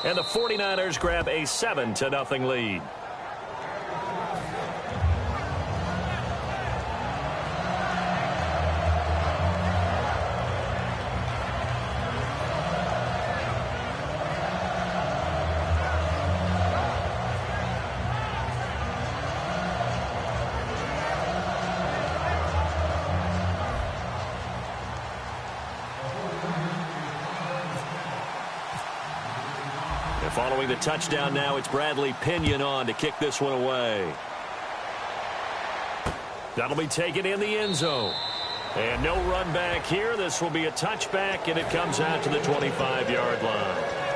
And the 49ers grab a 7-0 lead. Following the touchdown now, it's Bradley Pinion on to kick this one away. That'll be taken in the end zone. And no run back here. This will be a touchback, and it comes out to the 25-yard line.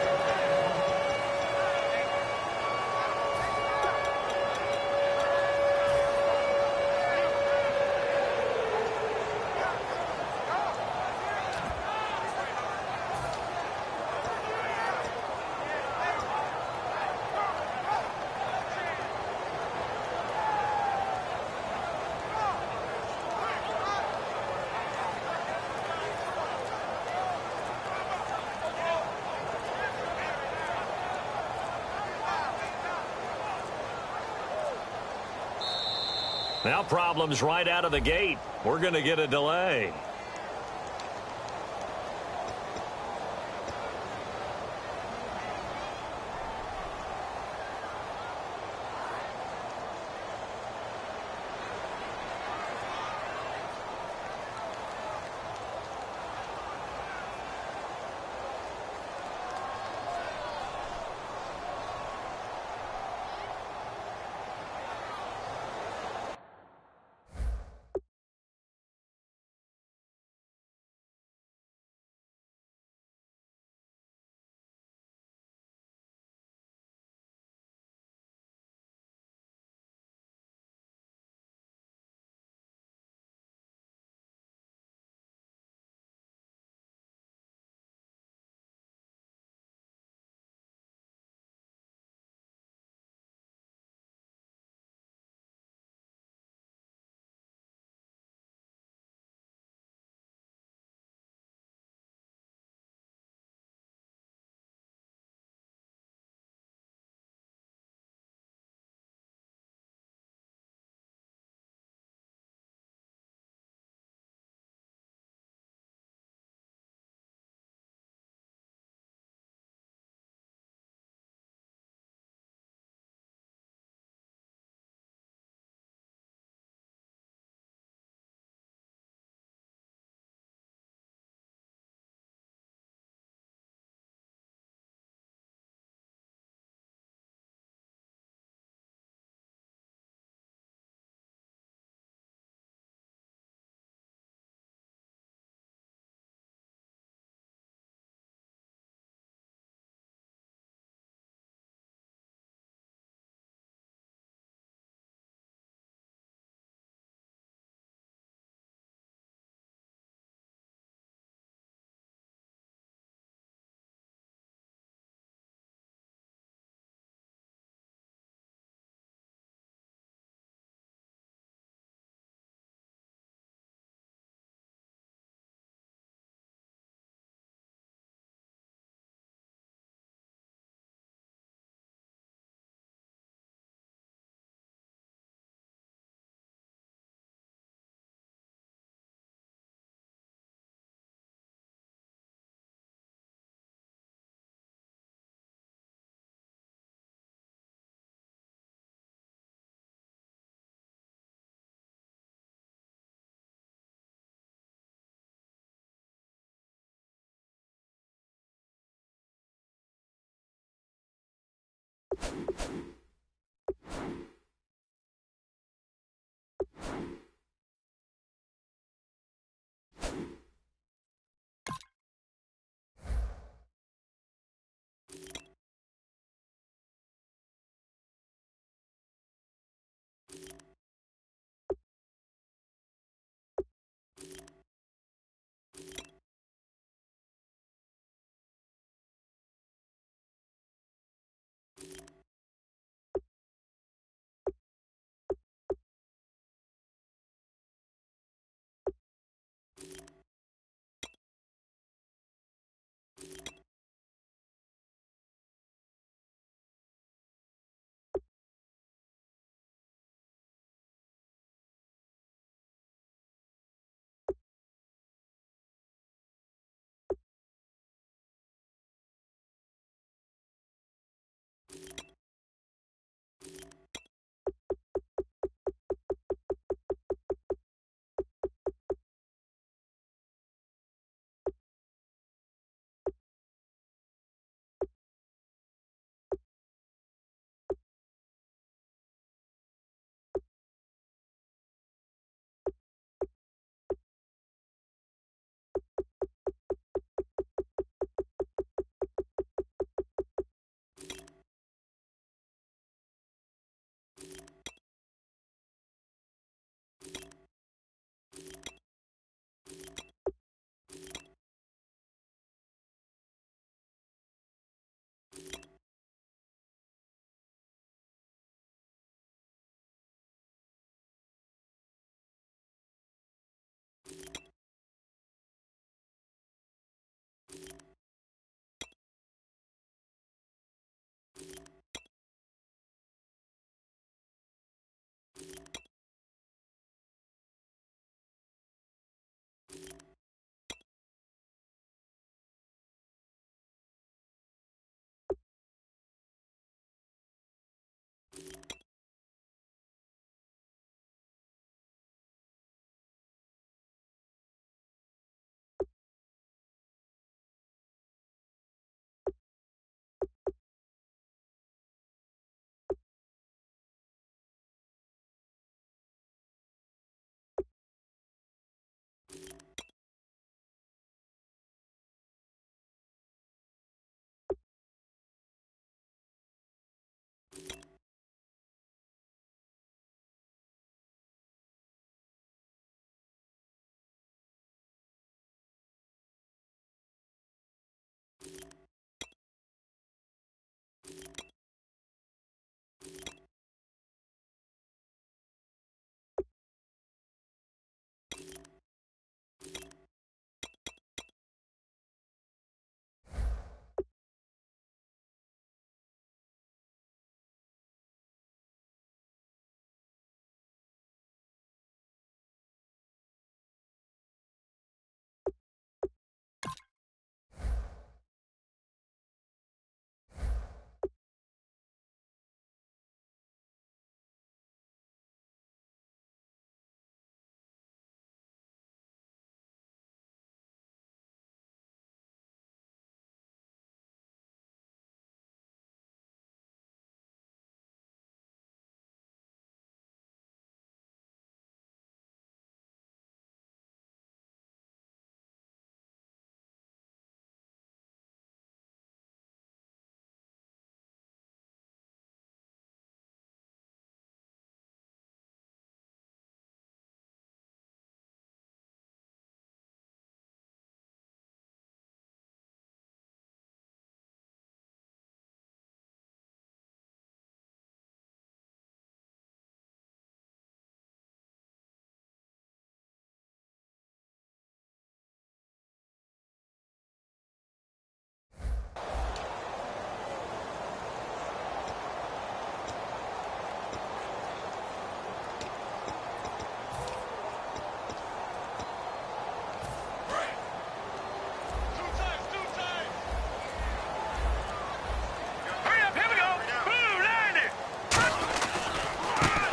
Now problems right out of the gate. We're going to get a delay.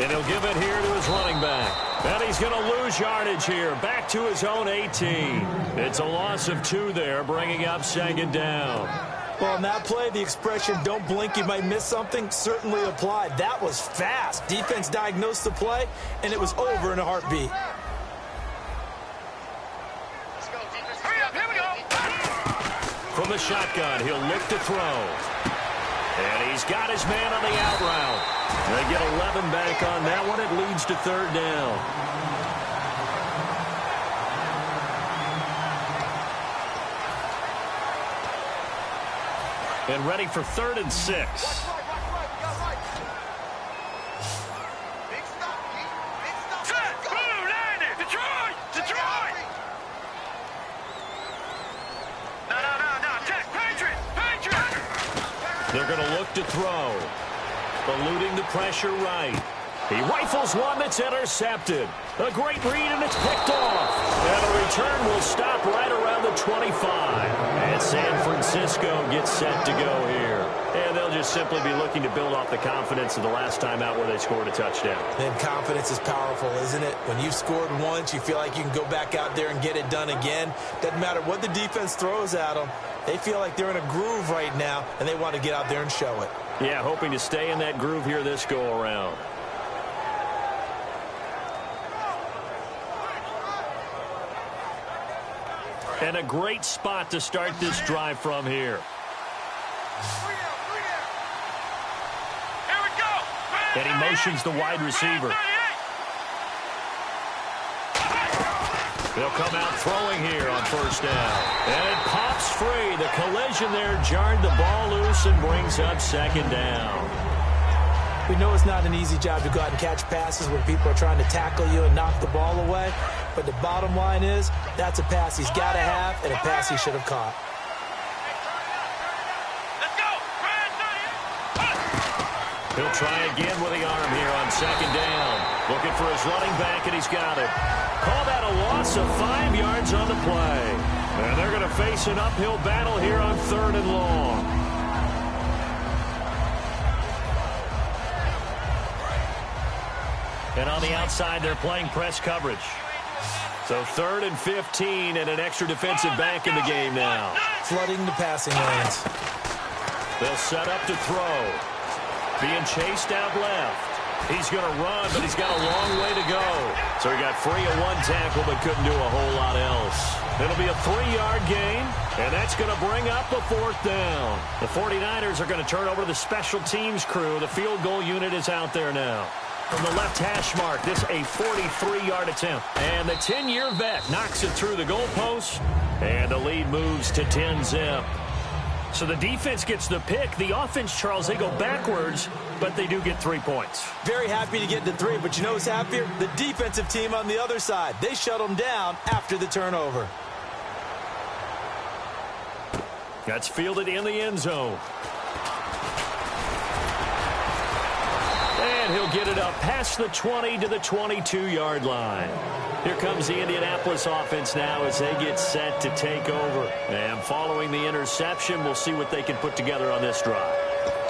And he'll give it here to his running back. And he's going to lose yardage here. Back to his own 18. It's a loss of 2 there, bringing up second down. Well, in that play, the expression, don't blink, you might miss something, certainly applied. That was fast. Defense diagnosed the play, and it was over in a heartbeat. From the shotgun, he'll look to throw. And he's got his man on the out route. They get 11 back on that one. It leads to third down. And ready for 3rd and 6. They're going to look to throw. Eluding the pressure right. He rifles one that's intercepted. A great read, and it's picked off. And a return will stop right around the 25. And San Francisco gets set to go here. And they'll just simply be looking to build off the confidence of the last time out where they scored a touchdown. And confidence is powerful, isn't it? When you've scored once, you feel like you can go back out there and get it done again. Doesn't matter what the defense throws at them. They feel like they're in a groove right now, and they want to get out there and show it. Yeah, hoping to stay in that groove here this go-around. And a great spot to start this drive from here. And he motions the wide receiver. They'll come out throwing here on first down. And it pops free. The collision there jarred the ball loose and brings up second down. We know it's not an easy job to go out and catch passes when people are trying to tackle you and knock the ball away. But the bottom line is, that's a pass he's got to have and a pass he should have caught. He'll try again with the arm here on second down. Looking for his running back, and he's got it. Call that a loss of 5 yards on the play. And they're going to face an uphill battle here on 3rd and long. And on the outside, they're playing press coverage. So 3rd and 15 and an extra defensive back in the game now. Flooding the passing lanes. They'll set up to throw. Being chased out left. He's going to run, but he's got a long way to go. So he got free of 1 tackle, but couldn't do a whole lot else. It'll be a 3-yard gain, and that's going to bring up a 4th down. The 49ers are going to turn over to the special teams crew. The field goal unit is out there now. From the left hash mark, this a 43-yard attempt. And the 10-year vet knocks it through the goalpost, and the lead moves to 10-zip. So the defense gets the pick. The offense, Charles, they go backwards, but they do get 3 points. Very happy to get to 3, but you know who's happier? The defensive team on the other side. They shut them down after the turnover. That's fielded in the end zone. And he'll get it up past the 20 to the 22-yard line. Here comes the Indianapolis offense now as they get set to take over. And following the interception, we'll see what they can put together on this drive.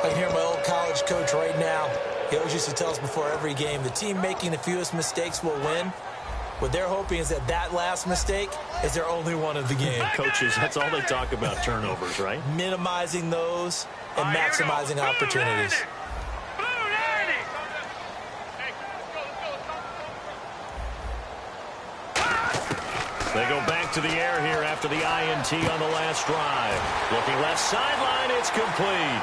I can hear my old college coach right now. He always used to tell us before every game, the team making the fewest mistakes will win. What they're hoping is that last mistake is their only one of the game. Coaches, that's all they talk about, turnovers, right? Minimizing those and maximizing opportunities. They go back to the air here after the INT on the last drive. Looking left sideline, it's complete.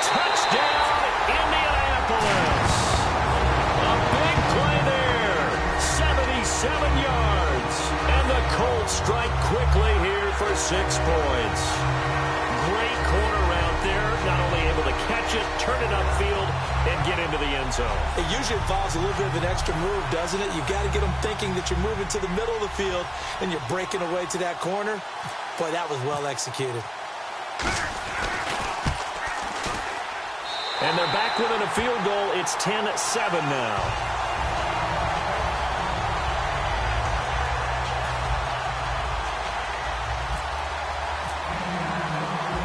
Touchdown, Indianapolis. A big play there. 77 yards. And the Colts strike quickly here for 6 points. Great corner out there. Not only able to catch it, turn it upfield, and get into the end zone. It usually involves a little bit of an extra move, doesn't it? You've got to get them thinking that you're moving to the middle of the field and you're breaking away to that corner. Boy, that was well executed. And they're back within a field goal. It's 10-7 now.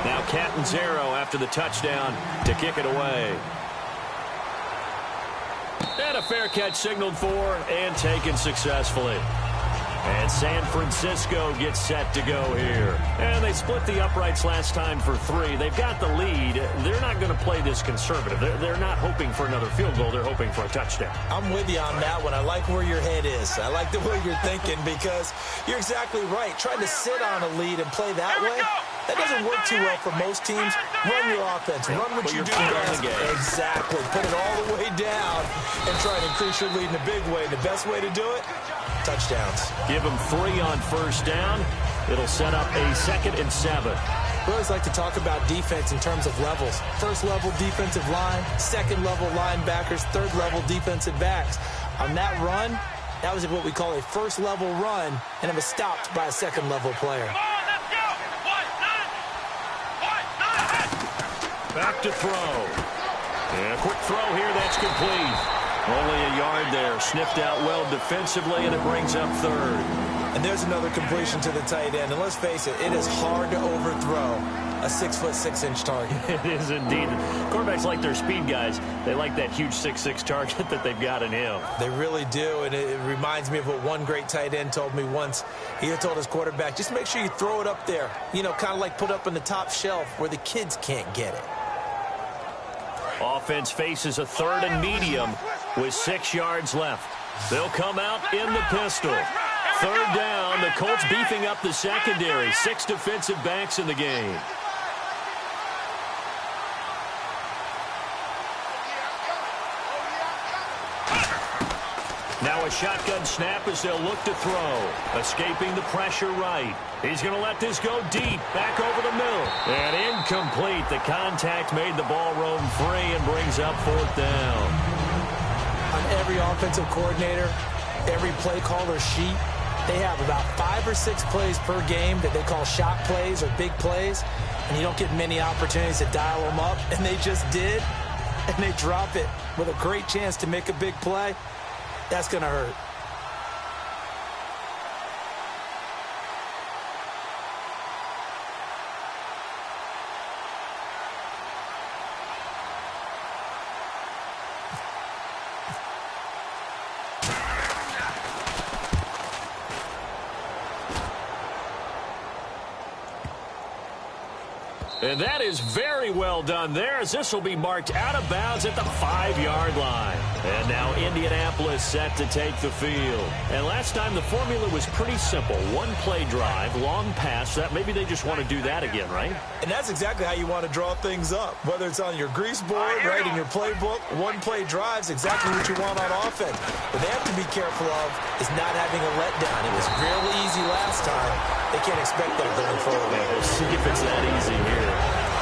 Now Catanzaro after the touchdown to kick it away. And a fair catch signaled for and taken successfully. And San Francisco gets set to go here. And they split the uprights last time for 3. They've got the lead. They're not going to play this conservative. They're not hoping for another field goal. They're hoping for a touchdown. I'm with you on that one. I like where your head is. I like the way you're thinking because you're exactly right. Trying to sit on a lead and play that way, that doesn't work too well for most teams. Run your offense. Run what you do best. Exactly. Put it all the way down and try to increase your lead in a big way. The best way to do it, touchdowns. Give them 3 on first down. It'll set up a 2nd and 7. We always like to talk about defense in terms of levels. First level defensive line, second level linebackers, third level defensive backs. On that run, that was what we call a first level run, and it was stopped by a second level player. Back to throw. And a quick throw here, that's complete. Only a yard there, sniffed out well defensively, and it brings up 3rd. And there's another completion to the tight end. And let's face it is hard to overthrow a 6'6" target. It is indeed. Quarterbacks like their speed guys. They like that huge 6'6" target that they've got in him. They really do, and it reminds me of what one great tight end told me once. He told his quarterback, just make sure you throw it up there. You know, kind of like put up on the top shelf where the kids can't get it. Offense faces a 3rd and medium with 6 yards left. They'll come out in the pistol. 3rd down, the Colts beefing up the secondary. 6 defensive backs in the game. Now a shotgun snap as they'll look to throw. Escaping the pressure right. He's going to let this go deep. Back over the middle. And incomplete. The contact made the ball roam free and brings up 4th down. On every offensive coordinator, every play caller sheet, they have about 5 or 6 plays per game that they call shot plays or big plays. And you don't get many opportunities to dial them up. And they just did. And they drop it with a great chance to make a big play. That's going to hurt. And that is very well done there, as this will be marked out of bounds at the 5-yard line. And now Indianapolis set to take the field. And last time the formula was pretty simple. 1-play drive, long pass. That maybe they just want to do that again, right? And that's exactly how you want to draw things up. Whether it's on your grease board, right, in your playbook, 1-play drive's exactly what you want on offense. What they have to be careful of is not having a letdown. It was fairly easy last time. They can't expect that going forward. We'll see if it's that easy here.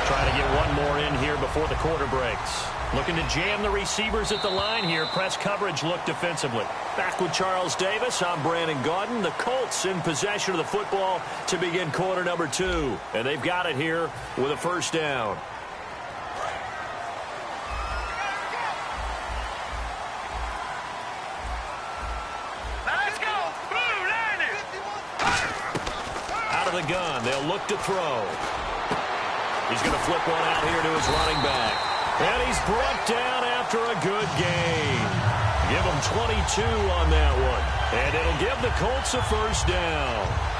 Trying to get one more in here before the quarter breaks. Looking to jam the receivers at the line here. Press coverage look defensively. Back with Charles Davis. I'm Brandon Gaudin. The Colts in possession of the football to begin quarter number 2. And they've got it here with a 1st down. The gun. They'll look to throw. He's going to flip one out here to his running back. And he's brought down after a good gain. Give him 22 on that one. And it'll give the Colts a 1st down.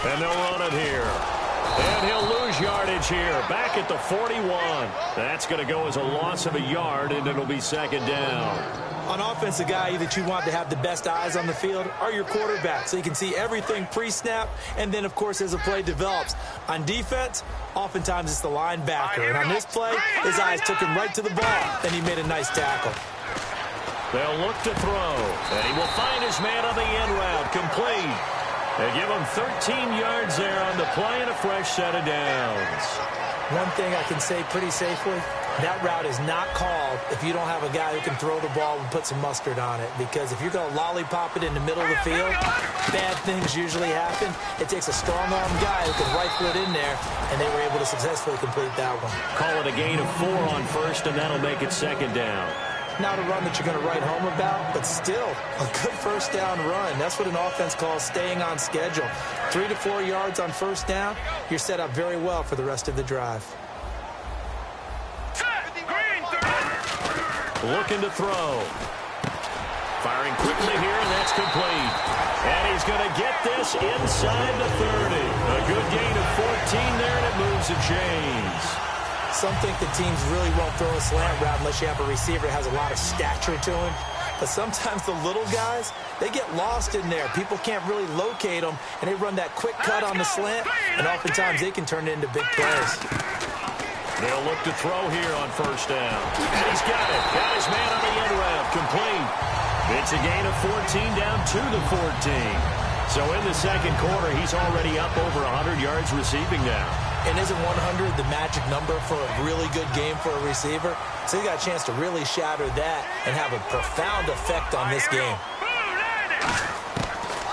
And they'll run it here. And he'll lose yardage here. Back at the 41. That's going to go as a loss of a yard, and it'll be 2nd down. On offense, the guy that you want to have the best eyes on the field are your quarterback, so you can see everything pre-snap, and then, of course, as the play develops. On defense, oftentimes it's the linebacker. And on this play, his eyes took him right to the ball, and he made a nice tackle. They'll look to throw, and he will find his man on the end route, complete. They give him 13 yards there on the play and a fresh set of downs. One thing I can say pretty safely, That route is not called if you don't have a guy who can throw the ball and put some mustard on it. Because if you're going to lollipop it in the middle of the field, bad things usually happen. It takes a strong-arm guy who can rifle it in there, and they were able to successfully complete that one. Call it a gain of 4 on first, and that'll make it second down. Not a run that you're going to write home about, but still a good first down run. That's what an offense calls staying on schedule. 3 to 4 yards on first down, you're set up very well for the rest of the drive. Looking to throw. Firing quickly here, and that's complete. And he's going to get this inside the 30. A good gain of 14 there, and it moves the chains. Some think the teams really won't throw a slant route unless you have a receiver that has a lot of stature to him. But sometimes the little guys, they get lost in there. People can't really locate them, and they run that quick cut on the slant, and oftentimes they can turn it into big plays. They'll look to throw here on first down. And he's got it. Got his man on the end route. Complete. It's a gain of 14 down to the 14. So in the second quarter, he's already up over 100 yards receiving now. And isn't 100 the magic number for a really good game for a receiver? So he got a chance to really shatter that and have a profound effect on this game.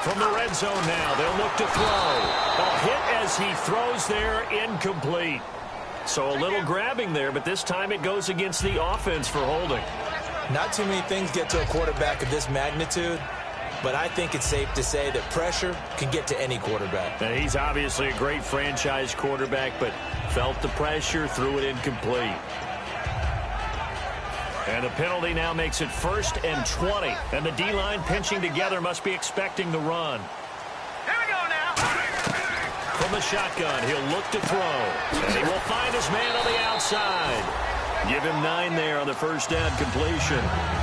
From the red zone now, they'll look to throw. A hit as he throws there, incomplete. So a little grabbing there, but this time it goes against the offense for holding. Not too many things get to a quarterback of this magnitude, but I think it's safe to say that pressure can get to any quarterback. And he's obviously a great franchise quarterback, but felt the pressure, threw it incomplete. And the penalty now makes it 1st and 20. And the D-line pinching together must be expecting the run. From the shotgun, he'll look to throw. And he will find his man on the outside. Give him 9 there on the first down completion.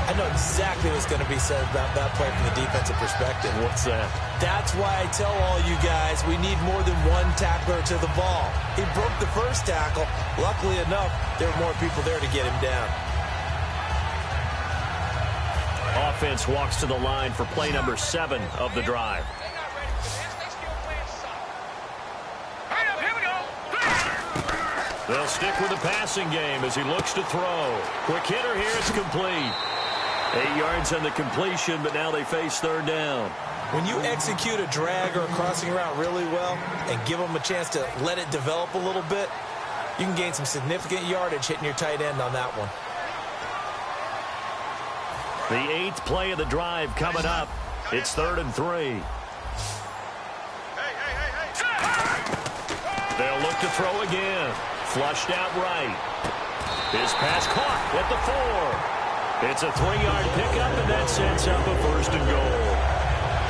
I know exactly what's going to be said about that play from the defensive perspective. What's that? That's why I tell all you guys we need more than one tackler to the ball. He broke the first tackle. Luckily enough, there were more people there to get him down. Offense walks to the line for play number 7 of the drive. They'll stick with the passing game as he looks to throw. Quick hitter here, it's complete. 8 yards on the completion, but now they face third down. When you execute a drag or a crossing route really well and give them a chance to let it develop a little bit, you can gain some significant yardage hitting your tight end on that one. The 8th play of the drive coming up. It's 3rd and 3. They'll look to throw again. Flushed out right. His pass caught at the 4. It's a 3-yard pickup, and that sets up a 1st and goal.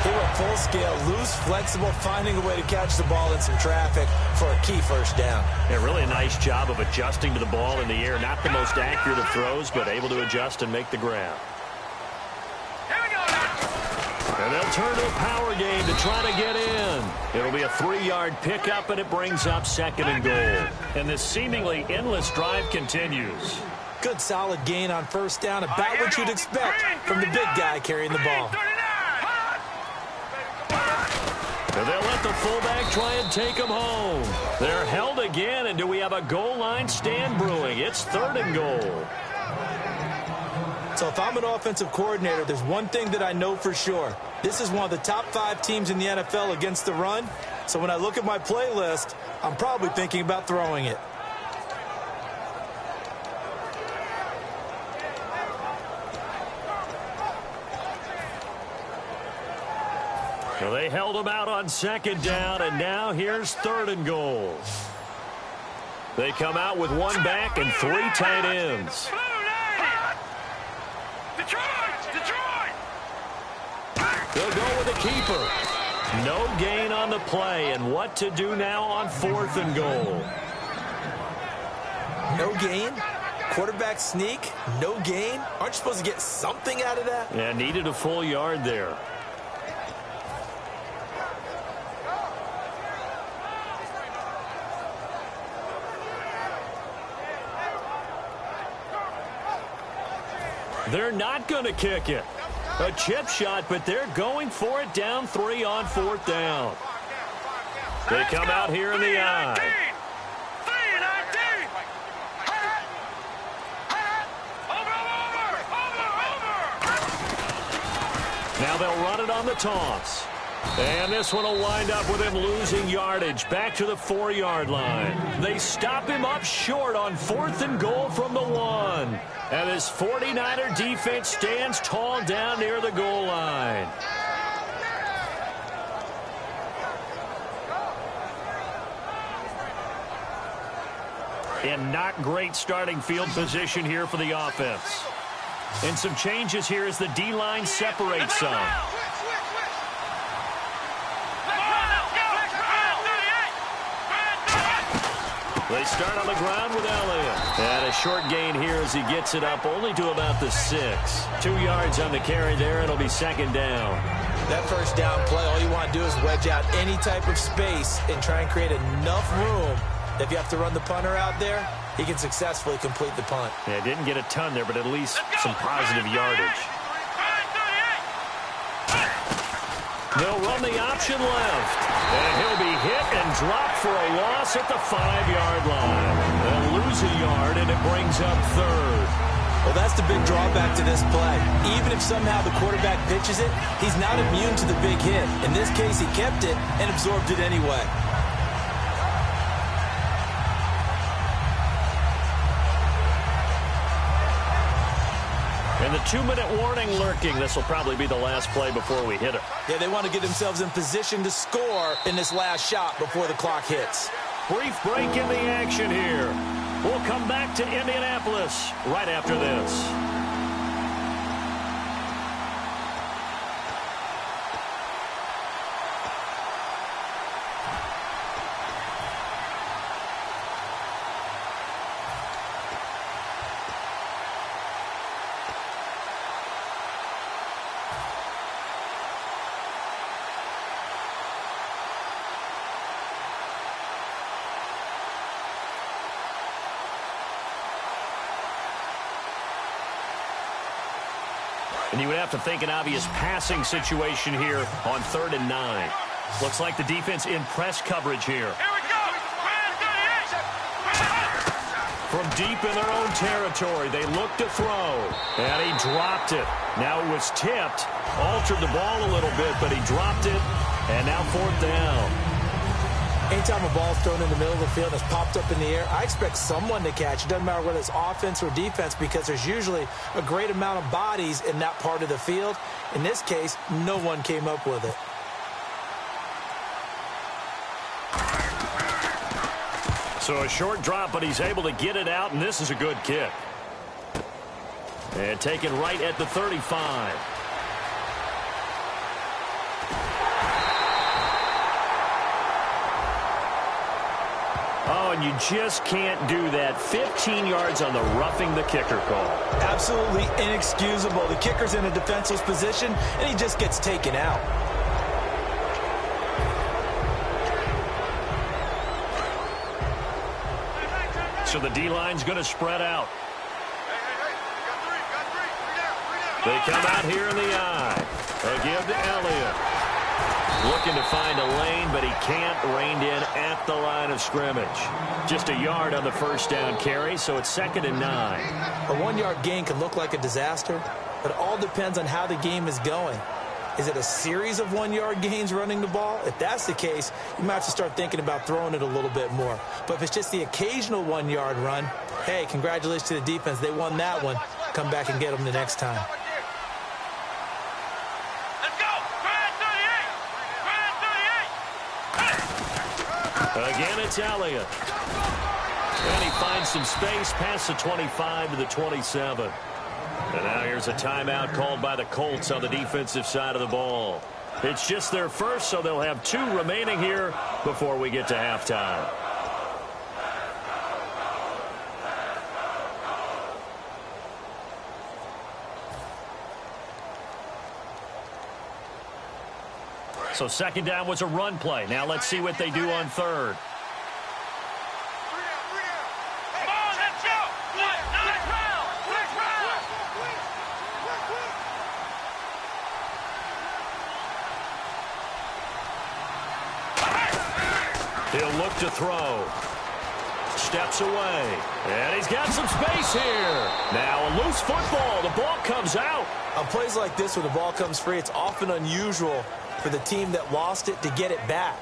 They were full scale, loose, flexible, finding a way to catch the ball in some traffic for a key first down. Yeah, really a nice job of adjusting to the ball in the air. Not the most accurate of throws, but able to adjust and make the grab. And they'll turn to a power game to try to get in. It'll be a 3-yard pickup, and it brings up 2nd and goal. And this seemingly endless drive continues. Good solid gain on first down, about what you'd expect from the big guy carrying the ball. And they'll let the fullback try and take him home. They're held again, and do we have a goal line stand brewing? It's 3rd and goal. So if I'm an offensive coordinator, there's one thing that I know for sure. This is one of the top 5 teams in the NFL against the run. So when I look at my playlist, I'm probably thinking about throwing it. So they held him out on 2nd down, and now here's 3rd and goal. They come out with 1 back and 3 tight ends. They'll go with the keeper. No gain on the play, and what to do now on 4th and goal. No gain? Quarterback sneak? No gain? Aren't you supposed to get something out of that? Yeah, needed a full yard there. They're not going to kick it. A chip shot, but they're going for it down 3 on 4th down. They come out here in the eye. Now they'll run it on the toss. And this one will wind up with him losing yardage back to the 4-yard line. They stop him up short on 4th and goal from the 1. And this 49er defense stands tall down near the goal line. And not great starting field position here for the offense. And some changes here as the D-line separates some. They start on the ground with Elliott. And a short gain here as he gets it up only to about the 6. 2 yards on the carry there. It'll be 2nd down. That first down play, all you want to do is wedge out any type of space and try and create enough room that if you have to run the punter out there, he can successfully complete the punt. Yeah, didn't get a ton there, but at least some positive yardage. They'll run the option left. And he'll be hit and dropped for a loss at the 5-yard line. They'll lose a yard, and it brings up 3rd. Well, that's the big drawback to this play. Even if somehow the quarterback pitches it, he's not immune to the big hit. In this case, he kept it and absorbed it anyway. And the 2-minute warning lurking. This will probably be the last play before we hit it. Yeah, they want to get themselves in position to score in this last shot before the clock hits. Brief break in the action here. We'll come back to Indianapolis right after this. And you would have to think an obvious passing situation here on 3rd and 9. Looks like the defense in press coverage here. Here we go. From deep in their own territory, they look to throw. And he dropped it. Now it was tipped. Altered the ball a little bit, but he dropped it. And now 4th down. Anytime a ball's thrown in the middle of the field and it's popped up in the air, I expect someone to catch. It doesn't matter whether it's offense or defense because there's usually a great amount of bodies in that part of the field. In this case, no one came up with it. So a short drop, but he's able to get it out, and this is a good kick. And taken right at the 35. Oh, and you just can't do that. 15 yards on the roughing the kicker call. Absolutely inexcusable. The kicker's in a defenseless position, and he just gets taken out. So the D-line's going to spread out. They come out here in the eye. They give to Elliott. Looking to find a lane, but he can't. Reined in at the line of scrimmage. Just a yard on the first down carry, so it's 2nd and 9. A 1-yard gain can look like a disaster, but it all depends on how the game is going. Is it a series of 1-yard gains running the ball? If that's the case, you might have to start thinking about throwing it a little bit more. But if it's just the occasional 1-yard run, hey, congratulations to the defense. They won that one. Come back and get them the next time. Again, it's Elliott. And he finds some space past the 25 to the 27. And now here's a timeout called by the Colts on the defensive side of the ball. It's just their first, so they'll have 2 remaining here before we get to halftime. So 2nd down was a run play. Now let's see what they do on 3rd. He'll look to throw. Steps away. And he's got some space here. Now a loose football. The ball comes out. On plays like this where the ball comes free, it's often unusual for the team that lost it to get it back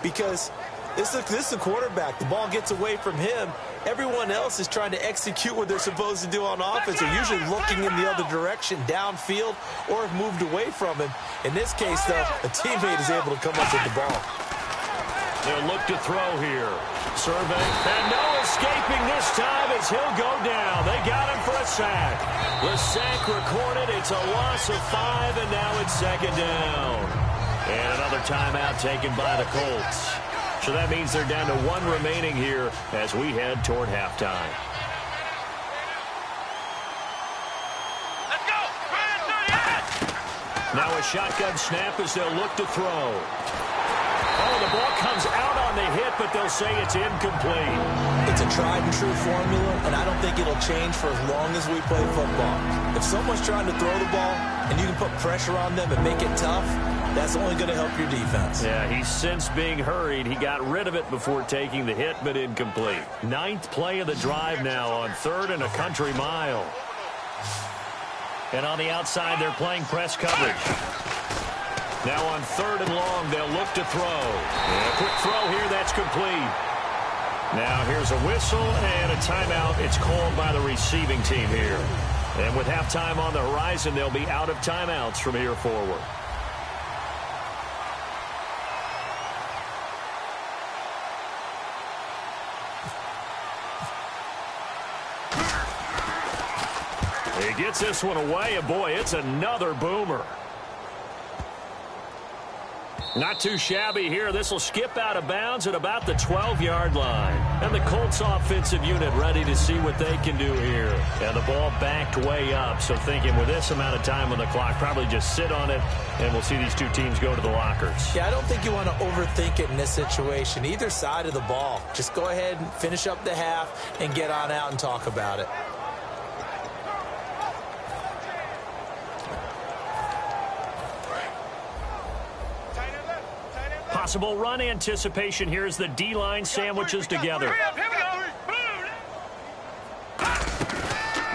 because this is the quarterback. The ball gets away from him. Everyone else is trying to execute what they're supposed to do on offense. They're usually looking in the other direction, downfield, or have moved away from him. In this case, though, a teammate is able to come up with the ball. They'll look to throw here. Survey. And no escaping this time as he'll go down. They got him for a sack. The sack recorded. It's a loss of 5, and now it's second down. And another timeout taken by the Colts. So that means they're down to 1 remaining here as we head toward halftime. Let's go! Now a shotgun snap as they'll look to throw. Oh, the ball comes out on the hit, but they'll say it's incomplete. It's a tried-and-true formula, and I don't think it'll change for as long as we play football. If someone's trying to throw the ball and you can put pressure on them and make it tough, that's only going to help your defense. Yeah, he's since being hurried. He got rid of it before taking the hit, but incomplete. 9th play of the drive now on 3rd and a country mile. And on the outside, they're playing press coverage. Now on 3rd and long, they'll look to throw. And a quick throw here, that's complete. Now here's a whistle and a timeout. It's called by the receiving team here. And with halftime on the horizon, they'll be out of timeouts from here forward. He gets this one away, and boy, it's another boomer. Not too shabby here. This will skip out of bounds at about the 12-yard line. And the Colts offensive unit ready to see what they can do here. And the ball backed way up, so thinking with this amount of time on the clock, probably just sit on it, and we'll see these two teams go to the lockers. Yeah, I don't think you want to overthink it in this situation. Either side of the ball. Just go ahead and finish up the half and get on out and talk about it. Possible run anticipation here as the D-line sandwiches together.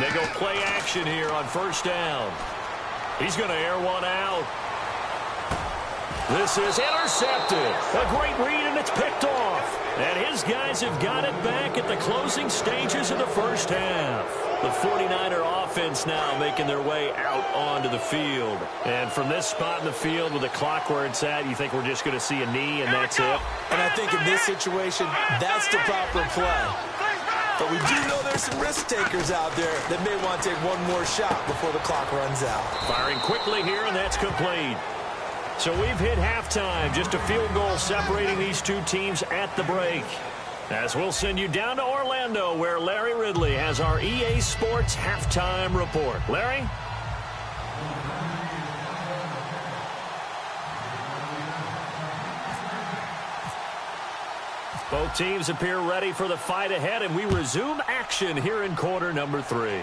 They go play action here on 1st down. He's going to air one out. This is intercepted. A great read, and it's picked off. And his guys have got it back at the closing stages of the first half. The 49er offense now making their way out onto the field. And from this spot in the field with the clock where it's at, you think we're just going to see a knee and that's it? And I think in this situation, that's the proper play. But we do know there's some risk takers out there that may want to take one more shot before the clock runs out. Firing quickly here, and that's complete. So we've hit halftime. Just a field goal separating these two teams at the break. As we'll send you down to Orlando, where Larry Ridley has our EA Sports halftime report. Larry? Both teams appear ready for the fight ahead, and we resume action here in quarter number 3.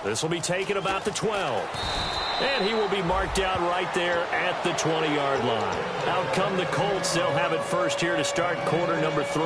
This will be taken about the 12. And he will be marked out right there at the 20-yard line. Out come the Colts. They'll have it first here to start quarter number 3.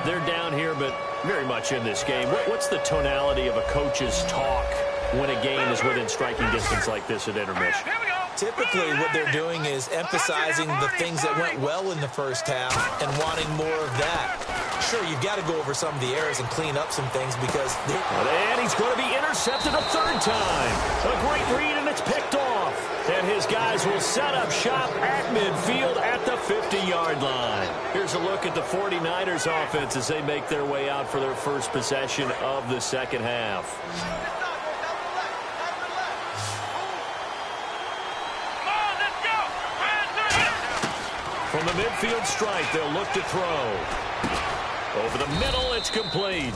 They're down here, but very much in this game. What's the tonality of a coach's talk when a game is within striking distance like this at intermission? Typically, what they're doing is emphasizing the things that went well in the first half and wanting more of that. Sure, you've got to go over some of the errors and clean up some things because and he's going to be intercepted a 3rd time. A great read, and it's picked off. And his guys will set up shop at midfield at the 50-yard line. Here's a look at the 49ers offense as they make their way out for their first possession of the second half. From the midfield stripe, they'll look to throw. Over the middle, it's complete.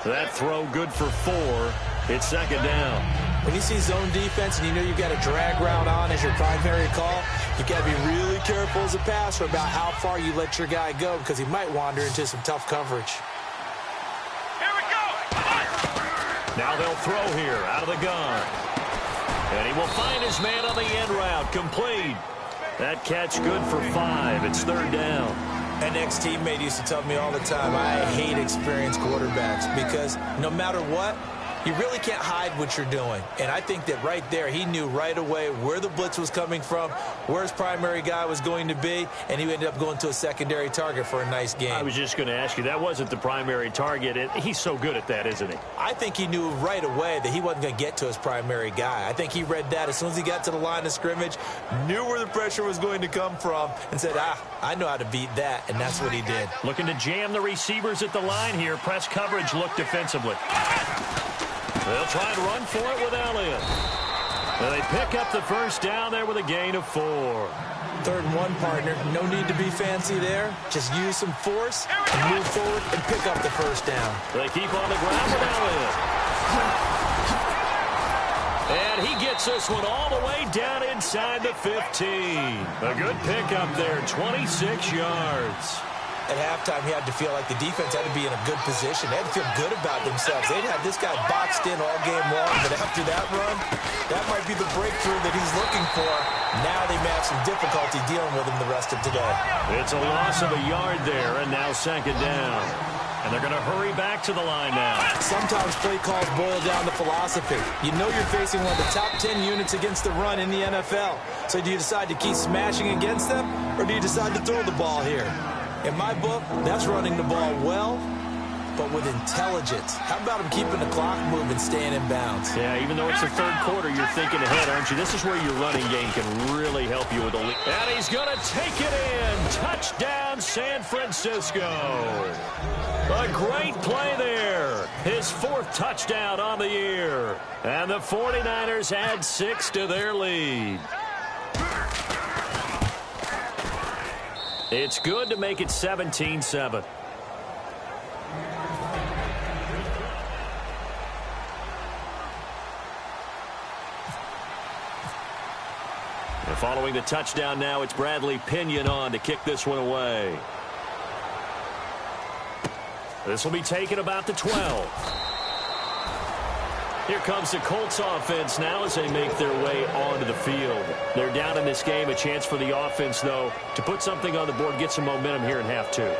That throw good for 4. It's second down. When you see zone defense and you know you've got a drag route on as your primary call, you've got to be really careful as a passer about how far you let your guy go because he might wander into some tough coverage. Here we go! Now they'll throw here out of the gun. And he will find his man on the end route. Complete. That catch good for 5. It's 3rd down. An ex-teammate used to tell me all the time, I hate experienced quarterbacks because no matter what, You really can't hide what you're doing. And I think that right there, he knew right away where the blitz was coming from, where his primary guy was going to be, and he ended up going to a secondary target for a nice game. I was just going to ask you, that wasn't the primary target. He's so good at that, isn't he? I think he knew right away that he wasn't going to get to his primary guy. I think he read that as soon as he got to the line of scrimmage, knew where the pressure was going to come from, and said, I know how to beat that, and that's what he did. Looking to jam the receivers at the line here. Press coverage look defensively. They'll try and run for it with Elliott. And they pick up the first down there with a gain of 4. 3rd and 1, partner. No need to be fancy there. Just use some force and move forward and pick up the first down. They keep on the ground with Elliott. And he gets this one all the way down inside the 15. A good pickup there, 26 yards. At halftime, he had to feel like the defense had to be in a good position. They had to feel good about themselves. They'd had this guy boxed in all game long, but after that run, that might be the breakthrough that he's looking for. Now they may have some difficulty dealing with him the rest of today. It's a loss of a yard there, and now 2nd down. And they're going to hurry back to the line now. Sometimes play calls boil down to philosophy. You know you're facing one of the top 10 units against the run in the NFL. So do you decide to keep smashing against them, or do you decide to throw the ball here? In my book, that's running the ball well, but with intelligence. How about him keeping the clock moving, staying in bounds? Yeah, even though it's the 3rd quarter, you're thinking ahead, aren't you? This is where your running game can really help you with the lead. And he's going to take it in. Touchdown, San Francisco. A great play there. His 4th touchdown on the year. And the 49ers add 6 to their lead. It's good to make it 17-7. And following the touchdown now, it's Bradley Pinion on to kick this one away. This will be taken about the 12. Here comes the Colts offense now as they make their way onto the field. They're down in this game. A chance for the offense, though, to put something on the board, get some momentum here in half 2.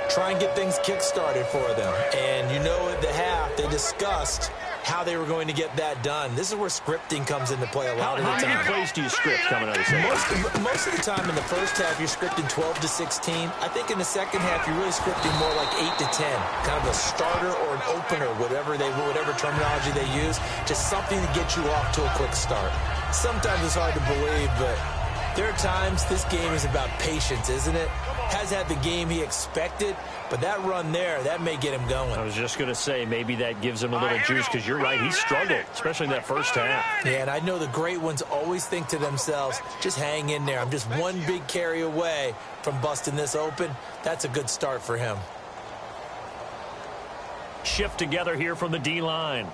Try and get things kick-started for them. And you know at the half, they discussed how they were going to get that done. This is where scripting comes into play a lot of the time. How many plays do you script coming out of the second? Most of the time in the first half, you're scripting 12 to 16. I think in the second half, you're really scripting more like 8 to 10. Kind of a starter or an opener, whatever terminology they use. Just something to get you off to a quick start. Sometimes it's hard to believe, but there are times this game is about patience, isn't it? Has had the game he expected, but that run there, that may get him going. I was just going to say, maybe that gives him a little juice, because you're right, he struggled, especially in that first half. Yeah, and I know the great ones always think to themselves, just hang in there. I'm just one big carry away from busting this open. That's a good start for him. Shift together here from the D-line.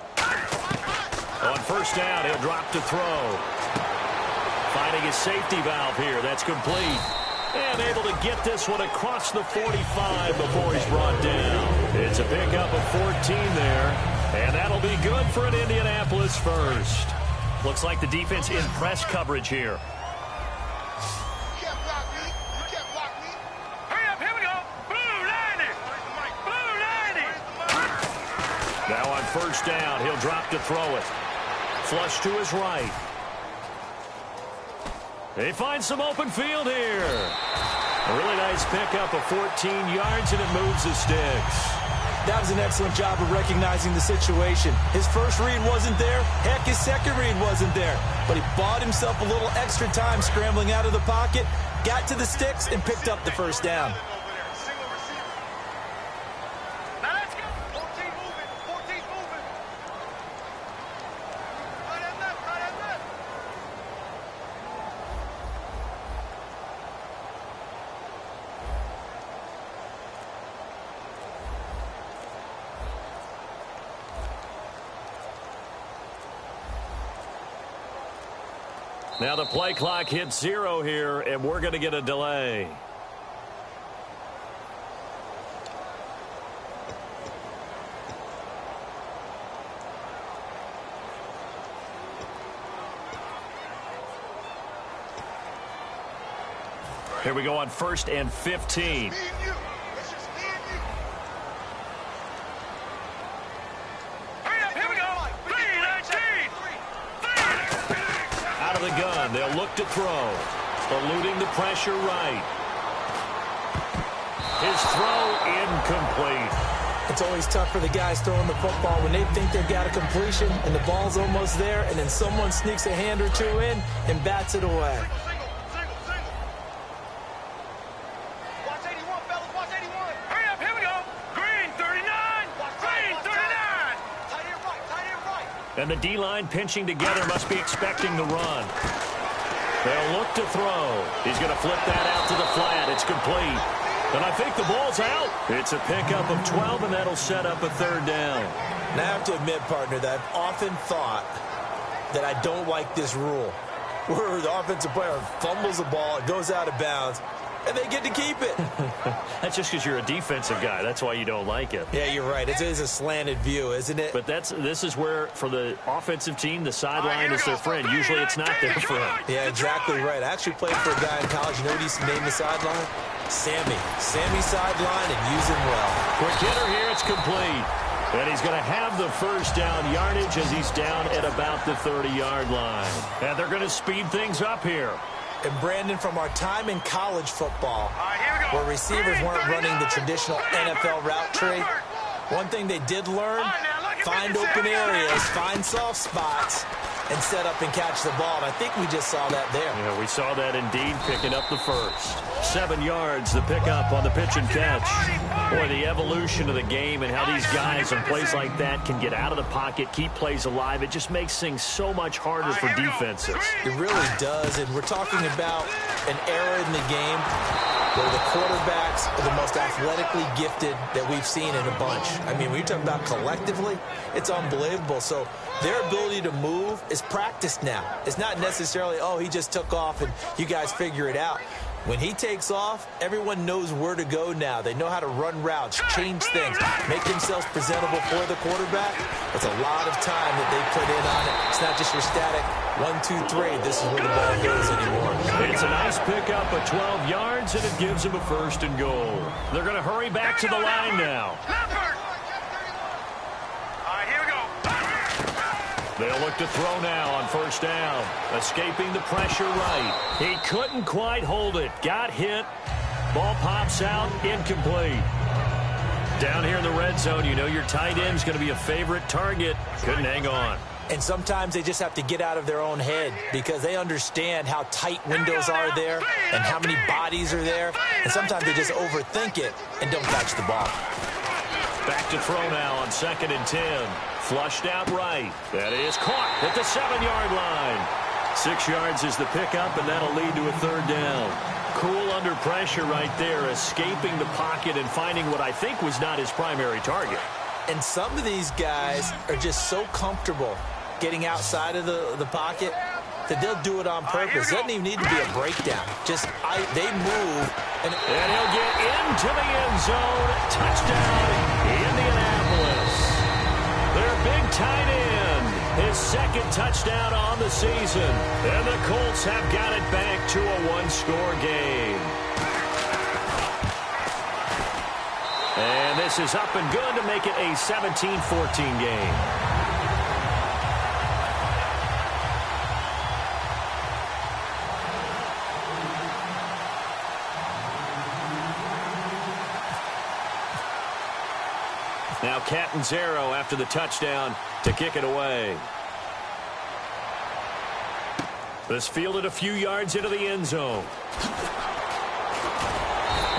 On first down, he'll drop to throw. Finding his safety valve here. That's complete. And able to get this one across the 45 before he's brought down. It's a pickup of 14 there. And that'll be good for an Indianapolis first. Looks like the defense in press coverage here. Hurry up, here we go. Blue 90. Blue 90. Now on first down, he'll drop to throw it. Flush to his right. They find some open field here. A really nice pickup of 14 yards, and it moves the sticks. That was an excellent job of recognizing the situation. His first read wasn't there. Heck, his second read wasn't there. But he bought himself a little extra time scrambling out of the pocket, got to the sticks, and picked up the first down. Now let's go. 14 moving. 14 moving. Right and left, right and left. Now the play clock hits 0 here, and we're going to get a delay. Here we go on 1st and 15. Me and you. It's just me and you. Hurry up, here we go. one. They'll look to throw. Eluding the pressure right. His throw incomplete. It's always tough for the guys throwing the football when they think they've got a completion and the ball's almost there, and then someone sneaks a hand or two in and bats it away. Single. Watch 81, fellas. Watch 81. Hurry up. Here we go. Green 39. Green 39. Tight end right. And the D-line pinching together must be expecting the run. They'll look to throw. He's going to flip that out to the flat. It's complete. And I think the ball's out. It's a pickup of 12, and that'll set up a third down. Now, I have to admit, partner, that I've often thought that I don't like this rule, where the offensive player fumbles the ball, it goes out of bounds, and they get to keep it. That's just because you're a defensive guy. That's why you don't like it. Yeah, you're right. It is a slanted view, isn't it? But this is where, for the offensive team, the sideline is their friend. Usually it's not their friend. Yeah, exactly right. I actually played for a guy in college. You know what he used to name the sideline? Sammy. Sammy sideline, and use him well. Quick hitter here. It's complete. And he's going to have the first down yardage as he's down at about the 30-yard line. And they're going to speed things up here. And Brandon, from our time in college football, where receivers weren't running the traditional NFL route tree, one thing they did learn, find open areas, find soft spots, and set up and catch the ball. And I think we just saw that there. Yeah, we saw that indeed, picking up the first. 7 yards, the pickup on the pitch and catch. Boy, the evolution of the game and how these guys on plays like that can get out of the pocket, keep plays alive, it just makes things so much harder for defenses. It really does, and we're talking about an era in the game where the quarterbacks are the most athletically gifted that we've seen in a bunch. I mean, when you talk about collectively, it's unbelievable. So their ability to move is practiced now. It's not necessarily, oh, he just took off and you guys figure it out. When he takes off, everyone knows where to go now. They know how to run routes, change things, make themselves presentable for the quarterback. It's a lot of time that they put in on it. It's not just your static 1, 2, 3. This is where the ball goes anymore. It's a nice pickup of 12 yards, and it gives them a first and goal. They're going to hurry back to the line now. They'll look to throw now on first down. Escaping the pressure right. He couldn't quite hold it. Got hit. Ball pops out. Incomplete. Down here in the red zone, you know your tight end's going to be a favorite target. Couldn't hang on. And sometimes they just have to get out of their own head because they understand how tight windows are there and how many bodies are there. And sometimes they just overthink it and don't catch the ball. Back to throw now on 2nd and 10. Flushed out right. That is caught at the 7-yard line. 6 yards is the pickup, and that'll lead to a third down. Cool under pressure right there, escaping the pocket and finding what I think was not his primary target. And some of these guys are just so comfortable getting outside of the pocket that they'll do it on purpose. It doesn't even need to be a breakdown. Just they move. And he'll get into the end zone. Touchdown, Indianapolis. Their big tight end, his 2nd touchdown on the season. And the Colts have got it back to a 1-score game. And this is up and good to make it a 17-14 game. Now Catanzaro after the touchdown to kick it away. This fielded a few yards into the end zone.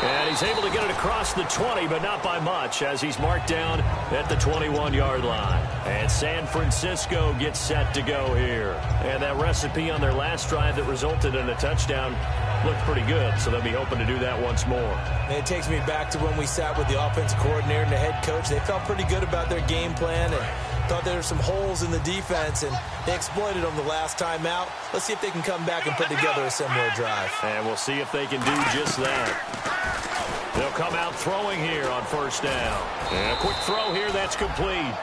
And he's able to get it across the 20, but not by much, as he's marked down at the 21-yard line. And San Francisco gets set to go here. And that recipe on their last drive that resulted in a touchdown looked pretty good, so they'll be hoping to do that once more. And it takes me back to when we sat with the offensive coordinator and the head coach. They felt pretty good about their game plan and thought there were some holes in the defense, and they exploited them the last time out. Let's see if they can come back and put together a similar drive. And we'll see if they can do just that. They'll come out throwing here on first down. And a quick throw here, that's complete.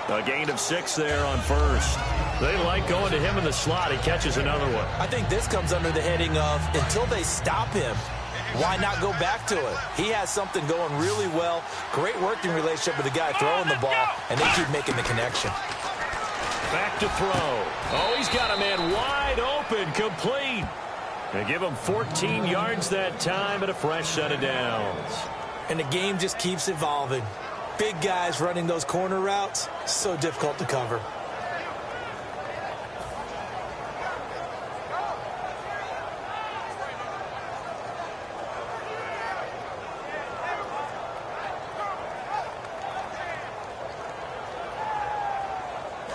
A gain of 6 there on first. They like going to him in the slot. He catches another one. I think this comes under the heading of until they stop him, why not go back to it? He has something going really well. Great working relationship with the guy throwing the ball, and they keep making the connection. Back to throw. Oh, he's got a man wide open, complete. They give him 14 yards that time and a fresh set of downs. And the game just keeps evolving. Big guys running those corner routes, so difficult to cover.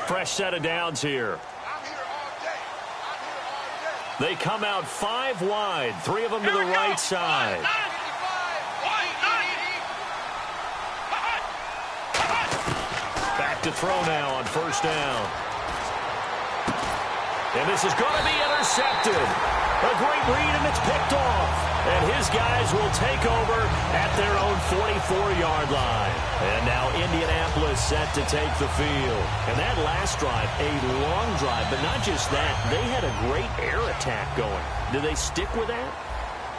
Fresh set of downs here. They come out 5 wide, 3 of them to the right side. Back to throw now on first down. And this is going to be intercepted. A great read, and it's picked off. And his guys will take over at their own 44-yard line. And now Indianapolis set to take the field. And that last drive, a long drive, but not just that. They had a great air attack going. Do they stick with that?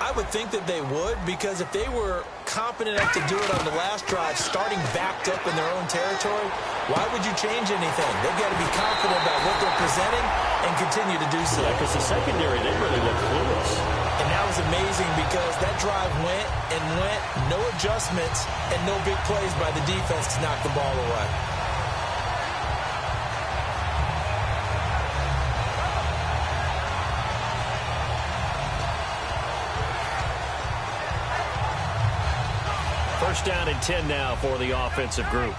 I would think that they would, because if they were competent enough to do it on the last drive, starting backed up in their own territory, why would you change anything? They've got to be confident about what they're presenting and continue to do so. Yeah, because the secondary, they really look clueless. And that was amazing because that drive went and went, no adjustments, and no big plays by the defense to knock the ball away. First down and 10 now for the offensive group.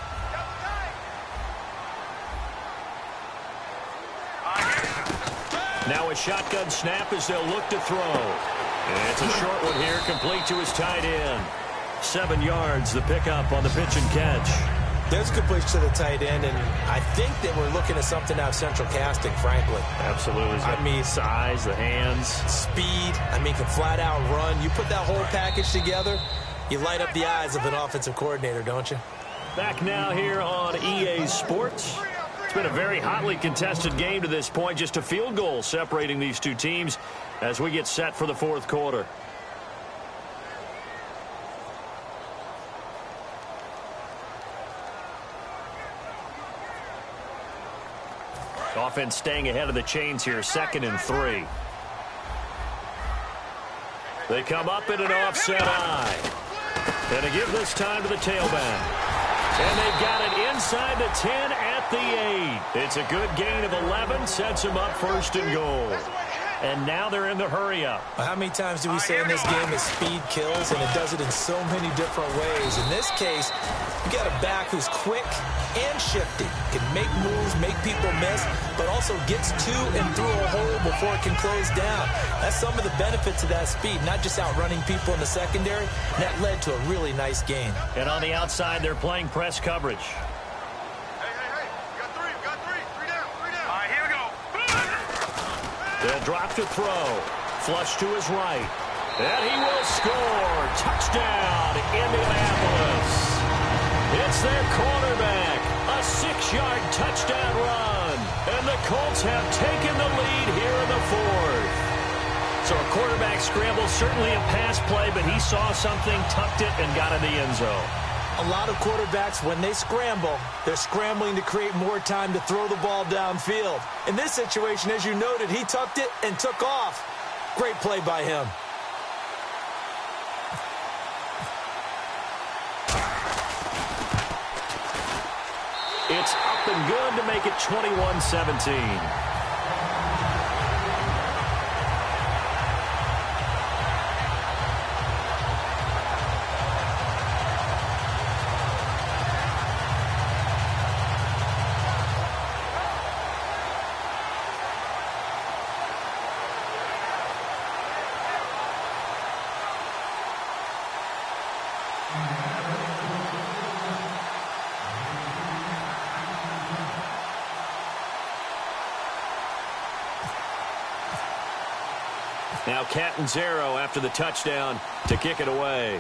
Now a shotgun snap as they'll look to throw. And it's a short one here, complete to his tight end. 7 yards, the pickup on the pitch and catch. There's a completion to the tight end, and I think that we're looking at something out of Central Casting, frankly. Absolutely. I mean, size, the hands. Speed, can flat out run. You put that whole package together, you light up the eyes of an offensive coordinator, don't you? Back now here on EA Sports. It's been a very hotly contested game to this point. Just a field goal separating these two teams as we get set for the fourth quarter. Offense staying ahead of the chains here, 2nd and 3. They come up in an offset eye. And they give this time to the tailback. And they've got it inside the 10 at the 8. It's a good gain of 11, sets them up 1st and goal. And now they're in the hurry-up. How many times do we say in this game that speed kills, and it does it in so many different ways? In this case, you got a back who's quick and shifty, can make moves, make people miss, but also gets to and through a hole before it can close down. That's some of the benefits of that speed, not just outrunning people in the secondary. And that led to a really nice gain. And on the outside, they're playing press coverage. They'll drop to throw. Flush to his right. And he will score. Touchdown, Indianapolis. It's their quarterback. A 6-yard touchdown run. And the Colts have taken the lead here in the 4th. So a quarterback scramble, certainly a pass play, but he saw something, tucked it, and got in the end zone. A lot of quarterbacks, when they scramble, they're scrambling to create more time to throw the ball downfield. In this situation, as you noted, he tucked it and took off. Great play by him. It's up and good to make it 21-17. Now Catanzaro after the touchdown to kick it away.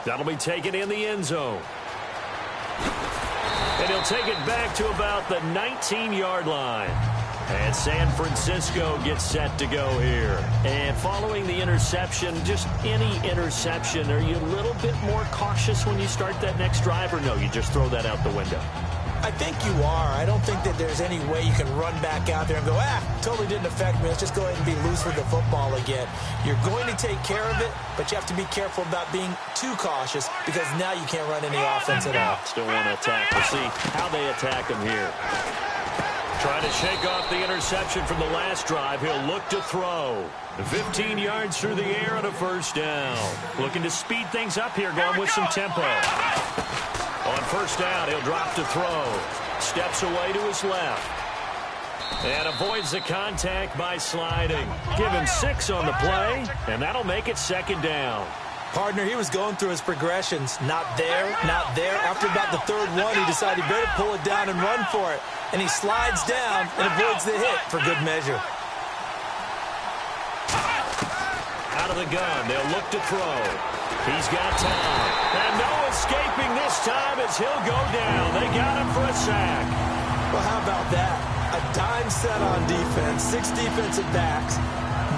That'll be taken in the end zone. And he'll take it back to about the 19-yard line. And San Francisco gets set to go here. And following the interception, just any interception, are you a little bit more cautious when you start that next drive, or no, you just throw that out the window? I think you are. I don't think that there's any way you can run back out there and go, totally didn't affect me. Let's just go ahead and be loose with the football again. You're going to take care of it, but you have to be careful about being too cautious because now you can't run any offense at all. Still want to attack. We'll see how they attack him here. Trying to shake off the interception from the last drive. He'll look to throw. 15 yards through the air on a first down. Looking to speed things up here, going with some tempo. On first down, he'll drop to throw. Steps away to his left. And avoids the contact by sliding. Give him 6 on the play, and that'll make it second down. Partner, he was going through his progressions. Not there, not there. After about the third one, he decided he better pull it down and run for it. And he slides down and avoids the hit for good measure. Out of the gun, they'll look to throw. He's got time. And no escaping this time as he'll go down. They got him for a sack. Well, how about that? A dime set on defense, 6 defensive backs.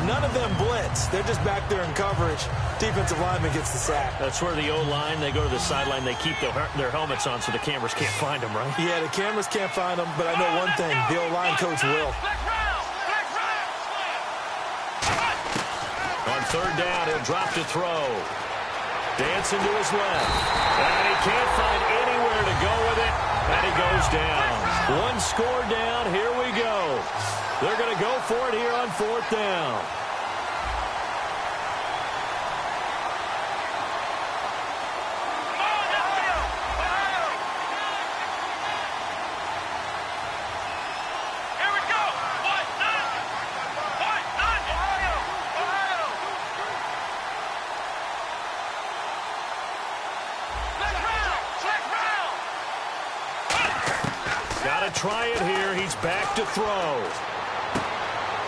None of them blitz. They're just back there in coverage. Defensive lineman gets the sack. That's where the O-line, they go to the sideline, they keep their helmets on so the cameras can't find them, right? Yeah, the cameras can't find them, but I know one thing. The O-line coach will. On third down, he'll drop to throw. Dancing to his left. And he can't find anywhere to go with it. And he goes down. 1 score down. Here we go. They're going to go for it here on fourth down. Try it here. He's back to throw.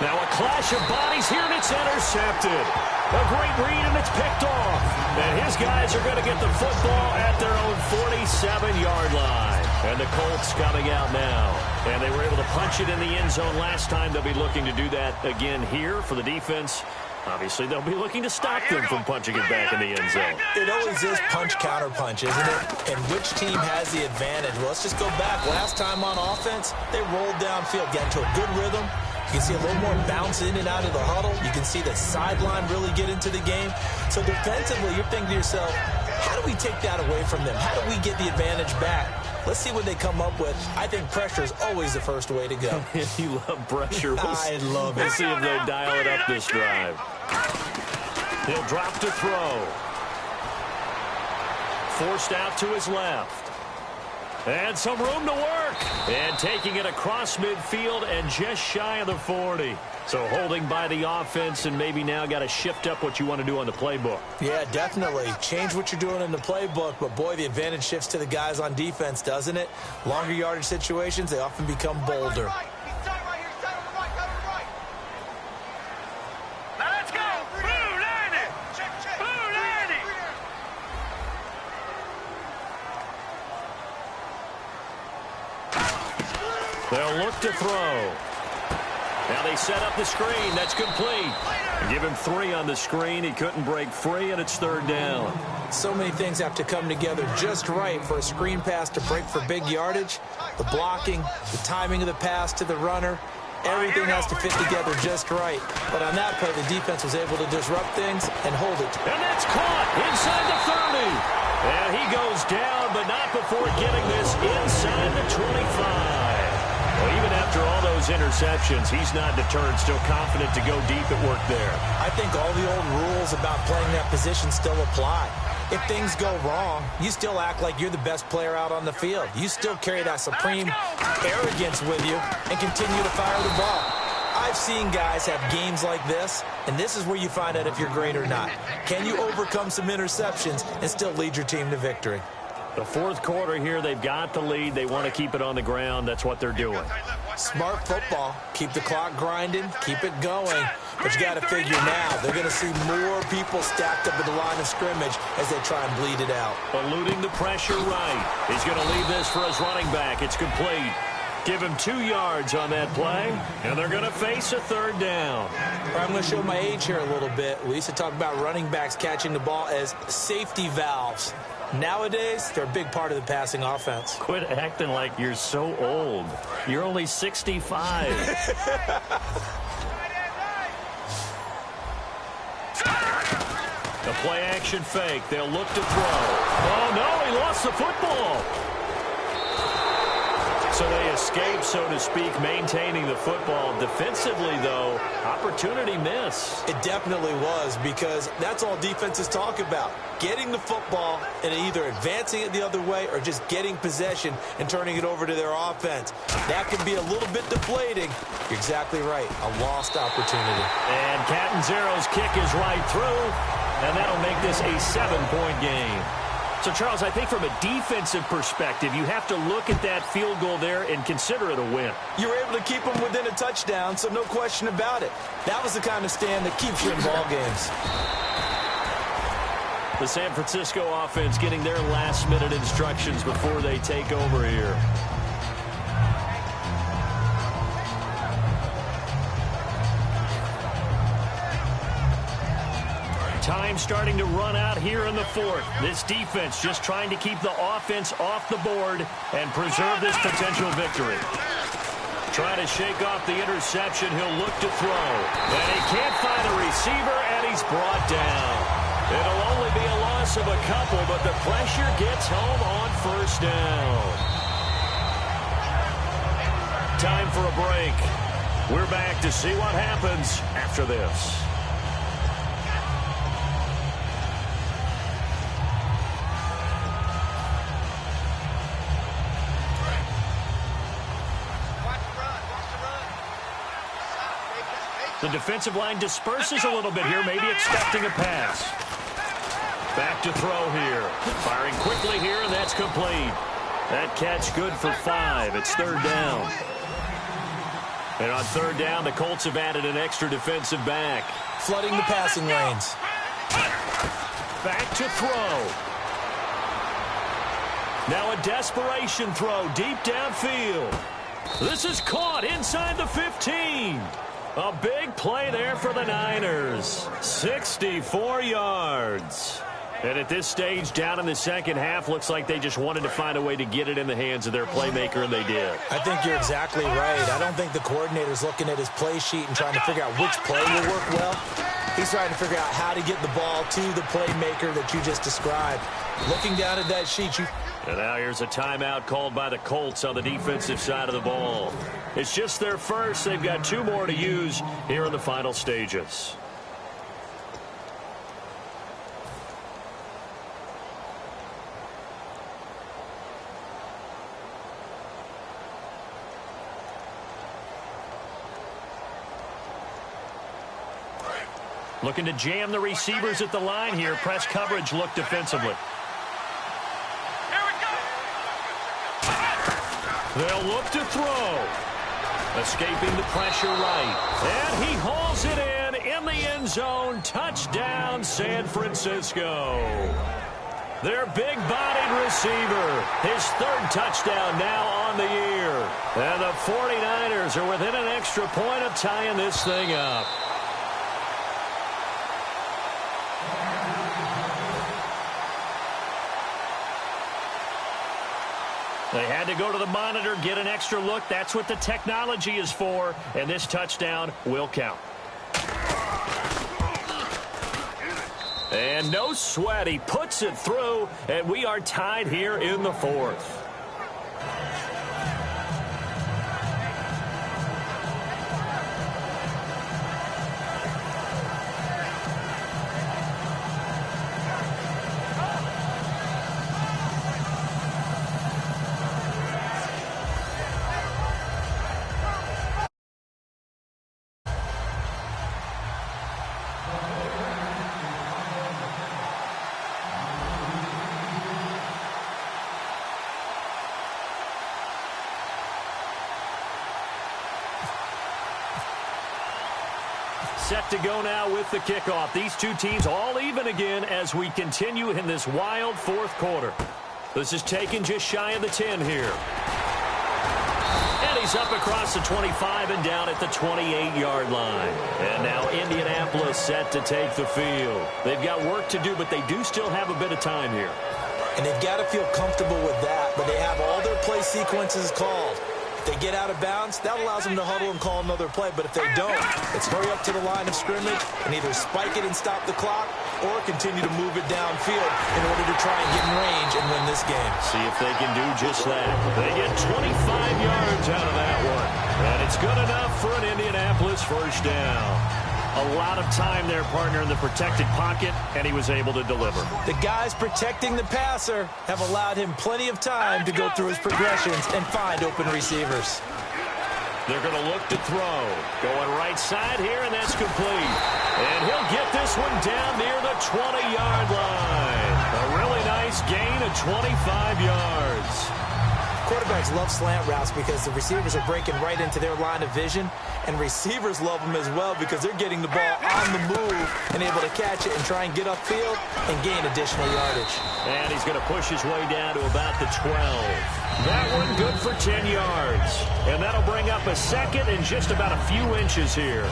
Now a clash of bodies here, and it's intercepted. A great read, and it's picked off. And his guys are going to get the football at their own 47-yard line. And the Colts coming out now. And they were able to punch it in the end zone last time. They'll be looking to do that again here for the defense. Obviously, they'll be looking to stop them from punching it back in the end zone. It always is punch-counter-punch, isn't it? And which team has the advantage? Well, let's just go back. Last time on offense, they rolled downfield, got into a good rhythm. You can see a little more bounce in and out of the huddle. You can see the sideline really get into the game. So defensively, you're thinking to yourself, how do we take that away from them? How do we get the advantage back? Let's see what they come up with. I think pressure is always the first way to go. You love pressure. I love it. We'll see if they dial it up this drive. He'll drop to throw. Forced out to his left. And some room to work. And taking it across midfield and just shy of the 40. So holding by the offense, and maybe now got to shift up what you want to do on the playbook. Yeah, definitely. Change what you're doing in the playbook, but boy, the advantage shifts to the guys on defense, doesn't it? Longer yardage situations, they often become bolder. They'll look to throw. Now they set up the screen. That's complete. Give him 3 on the screen. He couldn't break free, and it's third down. So many things have to come together just right for a screen pass to break for big yardage. The blocking, the timing of the pass to the runner, everything has to fit together just right. But on that play, the defense was able to disrupt things and hold it. And that's caught inside the 30. And he goes down, but not before getting this inside the 25. Well, even after all those interceptions, he's not deterred, still confident to go deep at work there. I think all the old rules about playing that position still apply. If things go wrong, you still act like you're the best player out on the field. You still carry that supreme arrogance with you and continue to fire the ball. I've seen guys have games like this, and this is where you find out if you're great or not. Can you overcome some interceptions and still lead your team to victory? The fourth quarter here, they've got the lead. They want to keep it on the ground. That's what they're doing. Smart football. Keep the clock grinding. Keep it going. But you got to figure now, they're going to see more people stacked up at the line of scrimmage as they try and bleed it out. Eluding the pressure right. He's going to leave this for his running back. It's complete. Give him 2 yards on that play, and they're going to face a third down. I'm going to show my age here a little bit. We used to talk about running backs catching the ball as safety valves. Nowadays, they're a big part of the passing offense. Quit acting like you're so old. You're only 65. The play action fake. They'll look to throw. Oh, no, he lost the football. So they escape, so to speak, maintaining the football. Defensively, though, opportunity miss. It definitely was, because that's all defenses talk about. Getting the football and either advancing it the other way or just getting possession and turning it over to their offense. That can be a little bit deflating. You're exactly right. A lost opportunity. And Catanzaro's kick is right through, and that'll make this a 7-point game. So, Charles, I think from a defensive perspective, you have to look at that field goal there and consider it a win. You were able to keep them within a touchdown, so no question about it. That was the kind of stand that keeps you in ball games. The San Francisco offense getting their last-minute instructions before they take over here. Time starting to run out here in the fourth. This defense just trying to keep the offense off the board and preserve this potential victory. Trying to shake off the interception. He'll look to throw. And he can't find a receiver, and he's brought down. It'll only be a loss of a couple, but the pressure gets home on first down. Time for a break. We're back to see what happens after this. The defensive line disperses a little bit here, maybe expecting a pass. Back to throw here. Firing quickly here, and that's complete. That catch good for 5. It's third down. And on third down, the Colts have added an extra defensive back. Flooding the passing lanes. Back to throw. Now a desperation throw deep downfield. This is caught inside the 15. A big play there for the Niners. 64 yards. And at this stage, down in the second half, looks like they just wanted to find a way to get it in the hands of their playmaker, and they did. I think you're exactly right. I don't think the coordinator's looking at his play sheet and trying to figure out which play will work well. He's trying to figure out how to get the ball to the playmaker that you just described. Looking down at that sheet, And now here's a timeout called by the Colts on the defensive side of the ball. It's just their first. They've got 2 more to use here in the final stages. Looking to jam the receivers at the line here. Press coverage look defensively. They'll look to throw. Escaping the pressure right. And he hauls it in the end zone. Touchdown, San Francisco. Their big-bodied receiver. His 3rd touchdown now on the year. And the 49ers are within an extra point of tying this thing up. They had to go to the monitor, get an extra look. That's what the technology is for, and this touchdown will count. And no sweat. He puts it through, and we are tied here in the 4th. Set to go now with the kickoff. These 2 teams all even again as we continue in this wild 4th quarter. This is taken just shy of the 10 here. And he's up across the 25 and down at the 28-yard line. And now Indianapolis set to take the field. They've got work to do, but they do still have a bit of time here. And they've got to feel comfortable with that, but they have all their play sequences called. If they get out of bounds, that allows them to huddle and call another play. But if they don't, it's hurry up to the line of scrimmage and either spike it and stop the clock or continue to move it downfield in order to try and get in range and win this game. See if they can do just that. They get 25 yards out of that one. And it's good enough for an Indianapolis first down. A lot of time there, partner, in the protected pocket, and he was able to deliver. The guys protecting the passer have allowed him plenty of time to go through his progressions and find open receivers. They're going to look to throw. Going right side here, and that's complete. And he'll get this one down near the 20-yard line. A really nice gain of 25 yards. Quarterbacks love slant routes because the receivers are breaking right into their line of vision, and receivers love them as well because they're getting the ball on the move and able to catch it and try and get upfield and gain additional yardage. And he's going to push his way down to about the 12. That one good for 10 yards. And that'll bring up a second and just about a few inches here.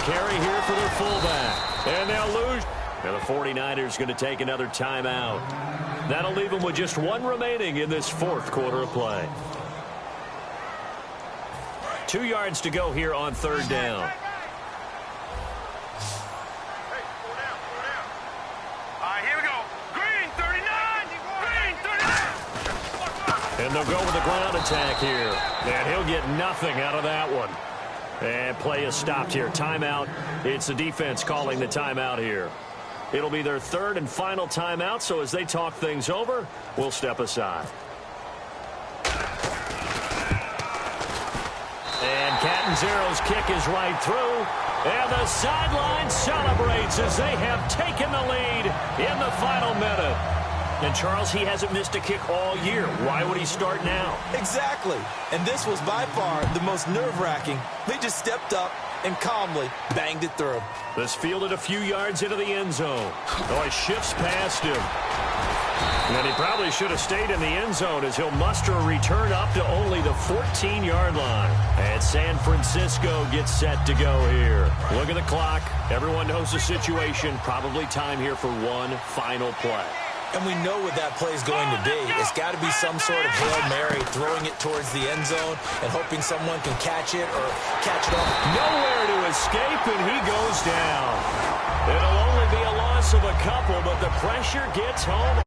Carry here for their fullback. And they'll lose. And the 49ers going to take another timeout. That'll leave them with just one remaining in this fourth quarter of play. 2 yards to go here on third down. Here we go. Green 39. Green 39. And they'll go with the ground attack here. And he'll get nothing out of that one. And play is stopped here. Timeout. It's the defense calling the timeout here. It'll be their third and final timeout, so as they talk things over, we'll step aside. And Catanzaro's kick is right through. And the sideline celebrates as they have taken the lead in the final minute. And, Charles, he hasn't missed a kick all year. Why would he start now? Exactly. And this was by far the most nerve-wracking. They just stepped up and calmly banged it through. This fielded a few yards into the end zone. Oh, he shifts past him. And he probably should have stayed in the end zone as he'll muster a return up to only the 14-yard line. And San Francisco gets set to go here. Look at the clock. Everyone knows the situation. Probably time here for one final play. And we know what that play is going to be. It's got to be some sort of Hail Mary, throwing it towards the end zone and hoping someone can catch it or catch it off. Nowhere to escape, and he goes down. It'll only be a loss of a couple, but the pressure gets home.